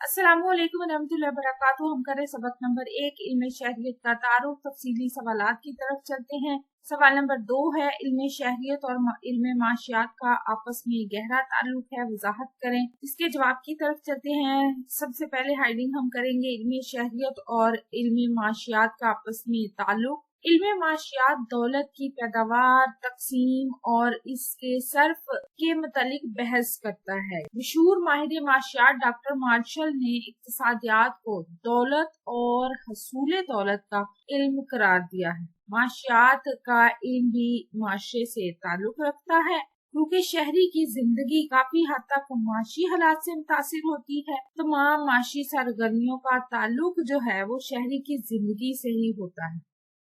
अस्सलामुअलैकुम वरहमतुल्लाहि वबरकातुहू। हम करें सबक नंबर 1 इल्म शहरियत का तारुफ। तफसीली सवालात की तरफ चलते हैं। सवाल नंबर 2 है इल्म शहरियत और इल्म माशियात का आपस में गहरा ताल्लुक है, वजाहत करें। इसके जवाब की तरफ चलते हैं। सबसे पहले हेडिंग हम करेंगे इल्म शहरियत और इल्म माशियात का आपस में ताल्लुक। इल्म माशियात दौलत की पैदावार, तकसीम और इसके सर्फ के मुतालिक बहस करता है। मशहूर माहिर माशियात डॉक्टर मार्शल ने इक्तिसादियात को दौलत और हसूल दौलत का इल्म करार दिया है। माशियात का इल्म भी माशरे से ताल्लुक रखता है, क्योंकि शहरी की जिंदगी काफी हद तक माशी हालात से मुतासिर होती है। तमाम माशी सरगर्मियों का ताल्लुक जो है वो शहरी की जिंदगी से ही होता है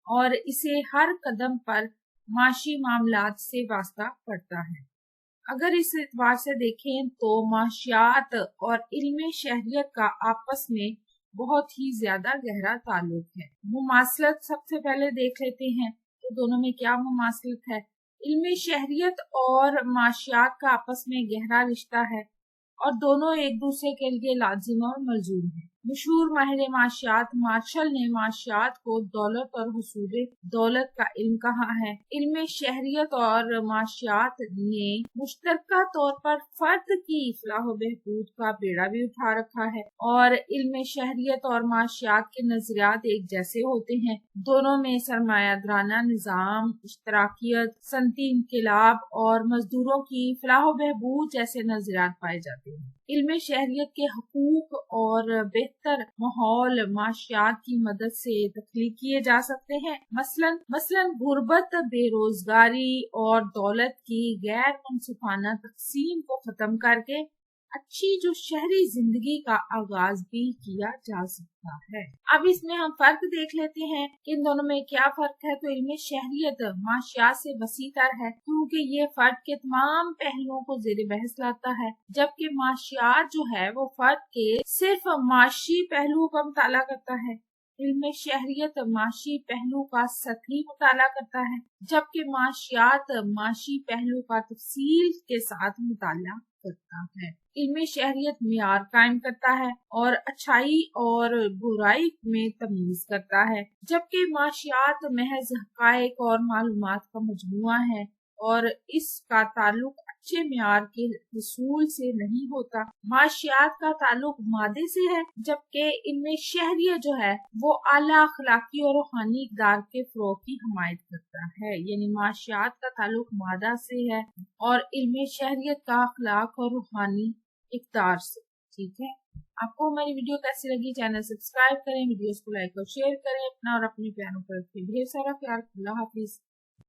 और इसे हर कदम पर माशी मामलात से वास्ता पड़ता है। अगर इस एतबार से देखें तो माशियात और इल्म शहरियत का आपस में बहुत ही ज्यादा गहरा ताल्लुक है। मुमासलत सबसे पहले देख लेते हैं तो दोनों में क्या मुमासलत है। इल्म शहरियत और माशियात का आपस में गहरा रिश्ता है और दोनों एक दूसरे के लिए लाजिम और मलजूम है। मशहूर माहिर माशियात मार्शल ने माशियात को दौलत और हुसूल दौलत का इल्म कहा है। इल्म शहरियत और माशियात ने मुश्तरका तौर पर फर्द की इस्लाह व बहबूद का बेड़ा भी उठा रखा है और इल्म शहरियत और माशियात के नजरियात एक जैसे होते हैं। दोनों में सरमायादाराना निजाम, इश्तराकियत, सनती इनकलाब और मजदूरों की फलाह व बहबूद जैसे नजरियात पाए जाते हैं। इल्म शहरियत के हकूक और बेहतर माहौल माशियात की मदद से तख्लीक किए जा सकते हैं। मसलन गुर्बत, बेरोजगारी और दौलत की गैर मुनसिफाना तकसीम को खत्म करके अच्छी जो शहरी जिंदगी का आगाज भी किया जा सकता है। अब इसमें हम फर्क देख लेते हैं कि इन दोनों में क्या फर्क है। तो इल्म शहरियत माशियात से वसीतर है, क्योंकि ये फर्द के तमाम पहलुओं को ज़ेरे बहस लाता है, जबकि माशियात जो है वो फर्द के सिर्फ माशी पहलुओं का मुताला करता है। इल्म शहरियत माशी पहलू का सतही मुताला करता है, जबकि माशियात माशी पहलू का तफसील के साथ मुताला करता है। इल्म शहरियत मियार कायम करता है और अच्छाई और बुराई में तमीज करता है, जबकि माशियात महज हकायक और मालूमात का मजमुआ है और इसका ताल्लुक अच्छे मियार के हुसूल से नहीं होता। माशियात का ताल्लुक मादे से है, जबकि इनमें शहरियत जो है वो आला अखलाकी और रूहानी इक़दार के फ़रोग़ की हमायत करता है। यानी माशियात का ताल्लुक मादा से है और इल्म शहरियत का अखलाक और रूहानी इक़दार से। ठीक है, आपको हमारी वीडियो कैसी लगी? चैनल सब्सक्राइब करें, वीडियोस को लाइक और शेयर करें। अपना और अपने प्यारों पर रखें ढेर सारा प्यार। अल्लाह हाफिज।